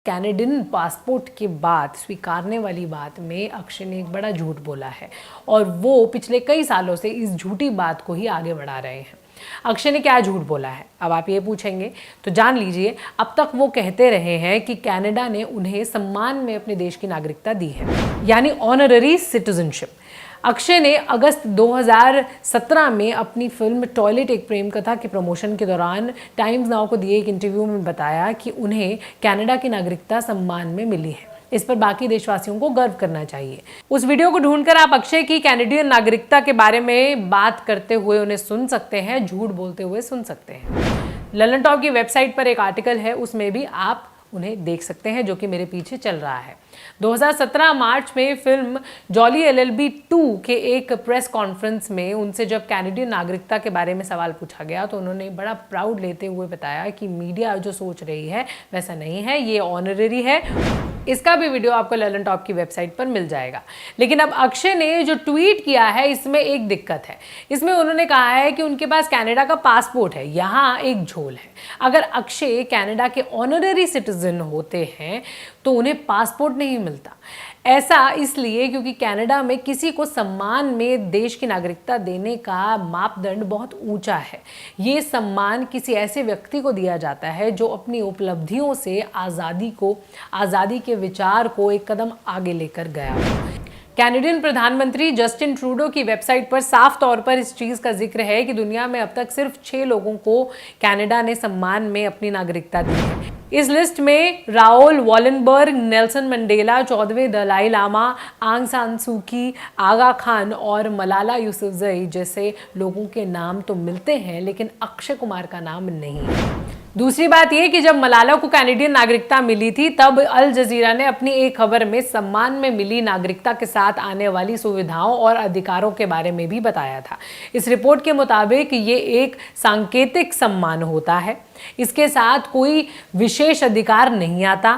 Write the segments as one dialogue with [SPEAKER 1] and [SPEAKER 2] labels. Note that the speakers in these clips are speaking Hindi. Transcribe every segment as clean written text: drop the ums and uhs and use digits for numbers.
[SPEAKER 1] कैनेडियन पासपोर्ट के बाद स्वीकारने वाली बात में अक्षय ने एक बड़ा झूठ बोला है और वो पिछले कई सालों से इस झूठी बात को ही आगे बढ़ा रहे हैं। अक्षय ने क्या झूठ बोला है, अब आप ये पूछेंगे तो जान लीजिए। अब तक वो कहते रहे हैं कि कनाडा ने उन्हें सम्मान में अपने देश की नागरिकता दी है, यानी ऑनररी सिटीजनशिप। अक्षय ने अगस्त 2017 में अपनी फिल्म टॉयलेट एक प्रेम कथा के प्रमोशन के दौरान टाइम्स नाउ को दिए एक इंटरव्यू में बताया कि उन्हें कनाडा की नागरिकता सम्मान में मिली है। इस पर बाकी देशवासियों को गर्व करना चाहिए। उस वीडियो को ढूंढकर आप अक्षय की कैनेडियन नागरिकता के बारे में बात करते हुए उन्हें सुन सकते हैं, झूठ बोलते हुए सुन सकते हैं। ललन टॉप की वेबसाइट पर एक आर्टिकल है, उसमें भी आप उन्हें देख सकते हैं, जो कि मेरे पीछे चल रहा है। 2017 मार्च में फिल्म जॉली एलएलबी 2 के एक प्रेस कॉन्फ्रेंस में उनसे जब कैनेडियन नागरिकता के बारे में सवाल पूछा गया तो उन्होंने बड़ा प्राउड लेते हुए बताया कि मीडिया जो सोच रही है वैसा नहीं है, ये ऑनररी है। इसका भी वीडियो आपको ललन टॉप की वेबसाइट पर मिल जाएगा। लेकिन अब अक्षय ने जो ट्वीट किया है इसमें एक दिक्कत है। इसमें उन्होंने कहा है कि उनके पास कनाडा का पासपोर्ट है, यहाँ एक झोल है। अगर अक्षय कनाडा के ऑनररी सिटीजन होते हैं तो उन्हें पासपोर्ट नहीं मिलता। ऐसा इसलिए क्योंकि कनाडा में किसी को सम्मान में देश की नागरिकता देने का मापदंड बहुत ऊंचा है। ये सम्मान किसी ऐसे व्यक्ति को दिया जाता है जो अपनी उपलब्धियों से आज़ादी के विचार को एक कदम आगे लेकर गया। कैनेडियन प्रधानमंत्री जस्टिन ट्रूडो की वेबसाइट पर साफ तौर पर इस चीज़ का जिक्र है कि दुनिया में अब तक सिर्फ 6 लोगों को कनाडा ने सम्मान में अपनी नागरिकता दी है। इस लिस्ट में राओल वॉलनबर्ग, नेल्सन मंडेला, 14वें दलाई लामा, आंग सान सू की, आगा खान और मलाला यूसुफजई जैसे लोगों के नाम तो मिलते हैं, लेकिन अक्षय कुमार का नाम नहीं है। दूसरी बात यह कि जब मलाला को कैनेडियन नागरिकता मिली थी तब अल जजीरा ने अपनी एक खबर में सम्मान में मिली नागरिकता के साथ आने वाली सुविधाओं और अधिकारों के बारे में भी बताया था। इस रिपोर्ट के मुताबिक ये एक सांकेतिक सम्मान होता है, इसके साथ कोई विशेष अधिकार नहीं आता।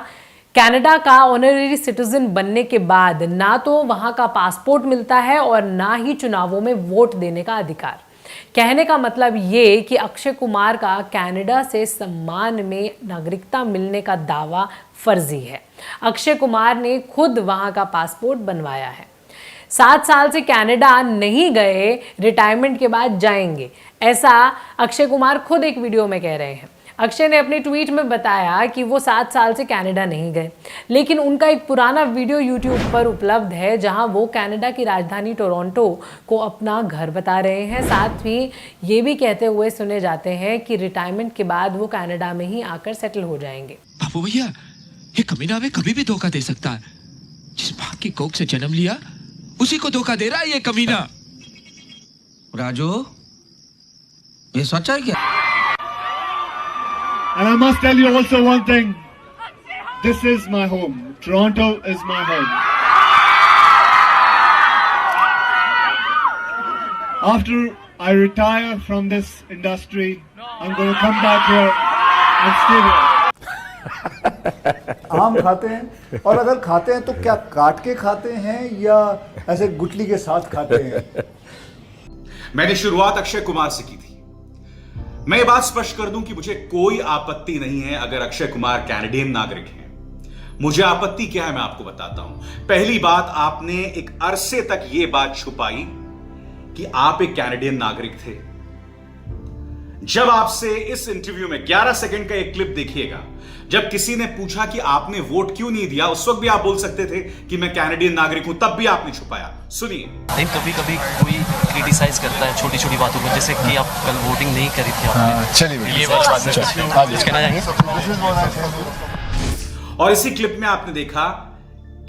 [SPEAKER 1] कनाडा का ऑनररी सिटीजन बनने के बाद ना तो वहाँ का पासपोर्ट मिलता है और ना ही चुनावों में वोट देने का अधिकार। कहने का मतलब ये कि अक्षय कुमार का कनाडा से सम्मान में नागरिकता मिलने का दावा फर्जी है। अक्षय कुमार ने खुद वहां का पासपोर्ट बनवाया है। 7 साल से कनाडा नहीं गए, रिटायरमेंट के बाद जाएंगे, ऐसा अक्षय कुमार खुद एक वीडियो में कह रहे हैं। अक्षय ने अपने ट्वीट में बताया कि वो 7 साल से कनाडा नहीं गए, लेकिन उनका एक पुराना वीडियो यूट्यूब पर उपलब्ध है जहां वो कनाडा की राजधानी टोरंटो को अपना घर बता रहे हैं। साथ ही ये भी कहते हुए सुने जाते हैं कि रिटायरमेंट के बाद वो कनाडा में ही आकर सेटल हो जाएंगे।
[SPEAKER 2] बाबू भैया, ये कमीना हमें कभी भी धोखा दे सकता है। जिस मां की कोख से जन्म लिया उसी को धोखा दे रहा है ये कमीना।
[SPEAKER 3] राजू, ये सच है क्या?
[SPEAKER 4] And I must tell you also one thing. This is my home. Toronto is my home. After I retire from this industry, I'm going to come back here and stay here.
[SPEAKER 5] आम खाते हैं, और अगर खाते हैं तो क्या काट के खाते हैं या ऐसे गुठली के साथ खाते हैं?
[SPEAKER 6] मैंने शुरुआत अक्षय कुमार से की थी। मैं ये बात स्पष्ट कर दूं कि मुझे कोई आपत्ति नहीं है अगर अक्षय कुमार कैनेडियन नागरिक हैं। मुझे आपत्ति क्या है मैं आपको बताता हूं। पहली बात, आपने एक अरसे तक ये बात छुपाई कि आप एक कैनेडियन नागरिक थे। जब आपसे इस इंटरव्यू में 11 सेकंड का एक क्लिप देखिएगा, जब किसी ने पूछा कि आपने वोट क्यों नहीं दिया, उस वक्त भी आप बोल सकते थे कि मैं कैनेडियन नागरिक हूं, तब भी आपने छुपाया। सुनिए।
[SPEAKER 7] नहीं, कभी कभी कोई क्रिटिसाइज करता है छोटी छोटी बातों को, जैसे कि आप कल वोटिंग नहीं करी थी आपने।
[SPEAKER 2] चलिए
[SPEAKER 7] ये बात कहना चाहिए।
[SPEAKER 6] और इसी क्लिप में आपने देखा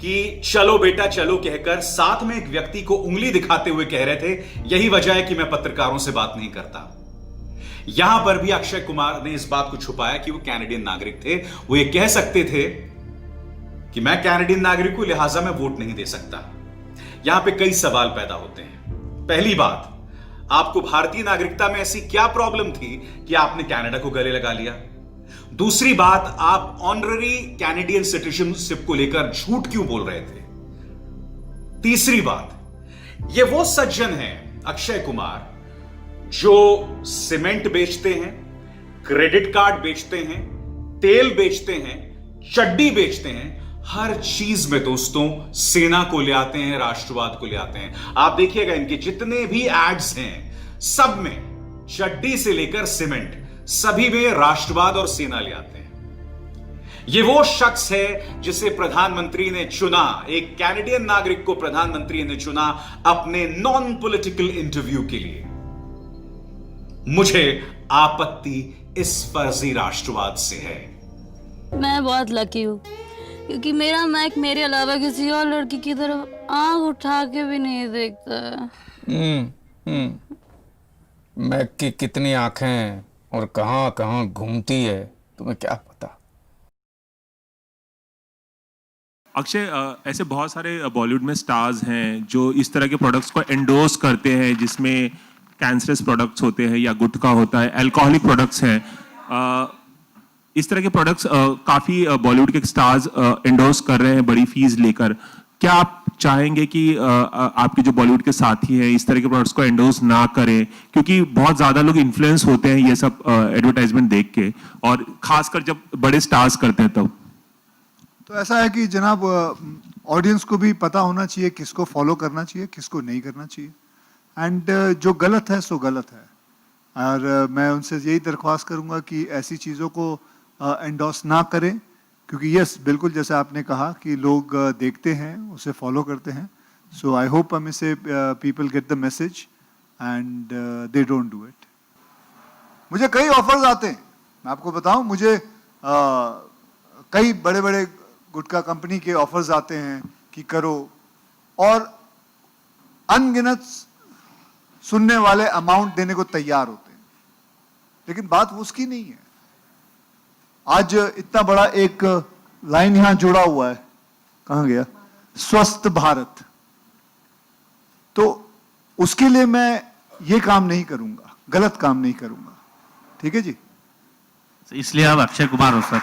[SPEAKER 6] कि चलो बेटा चलो कहकर साथ में एक व्यक्ति को उंगली दिखाते हुए कह रहे थे, यही वजह है कि मैं पत्रकारों से बात नहीं करता। यहां पर भी अक्षय कुमार ने इस बात को छुपाया कि वो कैनेडियन नागरिक थे। वो ये कह सकते थे कि मैं कैनेडियन नागरिक हूं, लिहाजा मैं वोट नहीं दे सकता। यहां पे कई सवाल पैदा होते हैं। पहली बात, आपको भारतीय नागरिकता में ऐसी क्या प्रॉब्लम थी कि आपने कनाडा को गले लगा लिया? दूसरी बात, आप ऑनररी कैनेडियन सिटीजनशिप को लेकर झूठ क्यों बोल रहे थे? तीसरी बात, ये वो सज्जन हैं अक्षय कुमार जो सीमेंट बेचते हैं, क्रेडिट कार्ड बेचते हैं, तेल बेचते हैं, चड्डी बेचते हैं, हर चीज में दोस्तों सेना को ले आते हैं, राष्ट्रवाद को ले आते हैं। आप देखिएगा इनके जितने भी एड्स हैं सब में चड्डी से लेकर सीमेंट सभी में राष्ट्रवाद और सेना ले आते हैं। यह वो शख्स है जिसे प्रधानमंत्री ने चुना, एक कैनेडियन नागरिक को प्रधानमंत्री ने चुना अपने नॉन पॉलिटिकल इंटरव्यू के लिए। मुझे आपत्ति इस फर्जी राष्ट्रवाद से है।
[SPEAKER 8] मैं बहुत लकी हूँ क्योंकि मेरा मैक मेरे अलावा किसी और लड़की की तरफ आंख उठा के भी नहीं देखता।
[SPEAKER 9] मैक की कितनी आंखें और कहां कहां घूमती है तुम्हें क्या पता।
[SPEAKER 10] अक्षय, ऐसे बहुत सारे बॉलीवुड में स्टार्स हैं जो इस तरह के प्रोडक्ट्स को एंडोर्स करते हैं जिसमें कैंसरस प्रोडक्ट्स होते हैं या गुटखा होता है, अल्कोहलिक प्रोडक्ट्स हैं। इस तरह के प्रोडक्ट्स काफ़ी बॉलीवुड के स्टार्स एंडोर्स कर रहे हैं बड़ी फीस लेकर। क्या आप चाहेंगे कि आपके जो बॉलीवुड के साथी हैं इस तरह के प्रोडक्ट्स को एंडोर्स ना करें, क्योंकि बहुत ज़्यादा लोग इन्फ्लुएंस होते हैं ये सब एडवर्टाइजमेंट देख के, और खासकर जब बड़े स्टार्स करते हैं तब।
[SPEAKER 5] तो ऐसा है कि जनाब ऑडियंस को भी पता होना चाहिए किसको फॉलो करना चाहिए, किसको नहीं करना चाहिए, एंड जो गलत है सो गलत है। और मैं उनसे यही दरख्वास्त करूंगा कि ऐसी चीज़ों को एंडोर्स ना करें, क्योंकि यस बिल्कुल जैसे आपने कहा कि लोग देखते हैं उसे फॉलो करते हैं। सो आई होप हमें से people get the message and they don't do it. मुझे कई ऑफर्स आते हैं, मैं आपको बताऊं, मुझे कई बड़े बड़े गुटखा कंपनी के ऑफर्स आते हैं कि करो, और अनगिनत सुनने वाले अमाउंट देने को तैयार होते हैं, लेकिन बात वो उसकी नहीं है। आज इतना बड़ा एक लाइन यहां जुड़ा हुआ है, कहां गया, स्वस्थ भारत, तो उसके लिए मैं ये काम नहीं करूंगा, गलत काम नहीं करूंगा। ठीक है जी,
[SPEAKER 10] इसलिए आप अक्षय कुमार हो सर।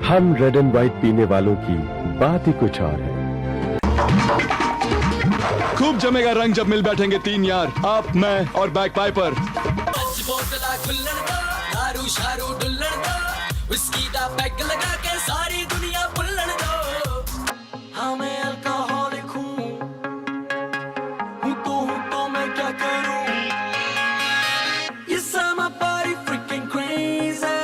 [SPEAKER 11] हम रेड एंड व्हाइट पीने वालों की बात ही कुछ और है।
[SPEAKER 12] खूब जमेगा रंग जब मिल बैठेंगे तीन यार, आप, मैं और बैक पाइपर।
[SPEAKER 13] लगा के सारी दुनिया बुल्लड़ दो। हाँ मैं अल्कोहलिक हूँ तो मैं क्या करूँ। Yes, I'm a body freaking crazy।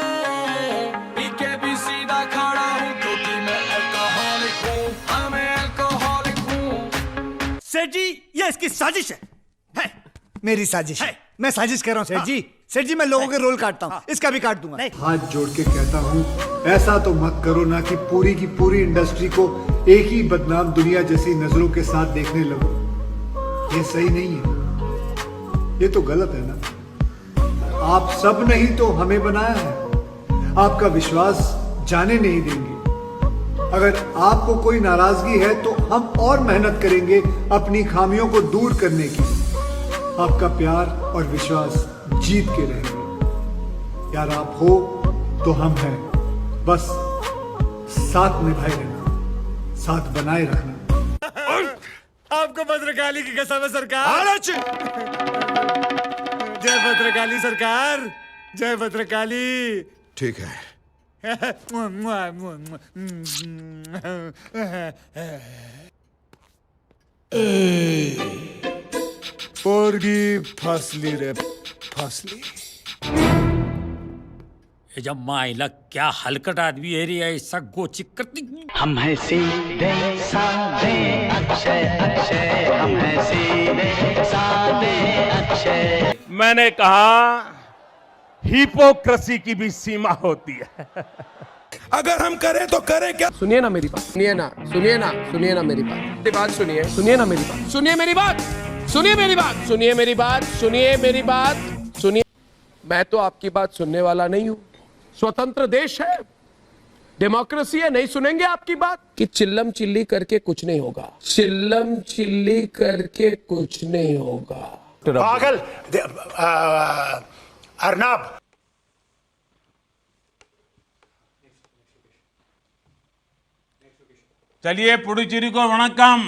[SPEAKER 13] P के भी सीधा खड़ा हूँ क्योंकि मैं अल्कोहलिक हूँ। हाँ मैं अल्कोहलिक हूँ।
[SPEAKER 14] सेठ जी ये इसकी साजिश है मेरी साजिश है। मैं साजिश कर रहा हूँ सेठ जी। सेठ जी मैं लोगों के रोल काटता हूँ, इसका भी काट दूंगा।
[SPEAKER 5] हाथ जोड़ के कहता हूँ ऐसा तो मत करो ना कि पूरी की पूरी इंडस्ट्री को एक ही बदनाम दुनिया जैसी नजरों के साथ देखने लगो। ये सही नहीं है, ये तो गलत है ना। आप सब ने ही तो हमें बनाया है, आपका विश्वास जाने नहीं देंगे। अगर आपको कोई नाराजगी है तो हम और मेहनत करेंगे अपनी खामियों को दूर करने की। आपका प्यार और विश्वास जीत के रहेंगे। यार आप हो तो हम हैं, बस साथ निभाए रहना, साथ बनाए रखना।
[SPEAKER 14] आपको भद्रकाली की कसम है सरकार। जय भद्रकाली सरकार, जय भद्रकाली।
[SPEAKER 12] ठीक है।
[SPEAKER 14] पोरगी फसली रे फसली।
[SPEAKER 15] ये जब माइला क्या हलकट आदमी है रे, ऐसा गोचिक करती।
[SPEAKER 13] हम हैं सीधे साधे अक्षय अक्षय, हम हैं सीधे साधे अक्षय।
[SPEAKER 16] मैंने कहा हिपोक्रेसी की भी सीमा होती है।
[SPEAKER 12] अगर हम करें तो करें क्या?
[SPEAKER 17] सुनिए ना मेरी बात, सुनिए ना, सुनिए ना, सुनिए ना मेरी बात सुनिए, सुनिए ना मेरी बात, सुनिए मेरी बात, सुनिए मेरी बात, सुनिए मेरी बात, सुनिए मेरी बात, सुनिए। मैं तो आपकी बात सुनने वाला नहीं हूँ। स्वतंत्र देश है, डेमोक्रेसी है, नहीं सुनेंगे आपकी बात। कि चिल्लम चिल्ली करके कुछ नहीं होगा, चिल्लम चिल्ली करके कुछ नहीं होगा।
[SPEAKER 16] पागल अर्नब।
[SPEAKER 18] चलिए पुडुचेरी को वणक्कम।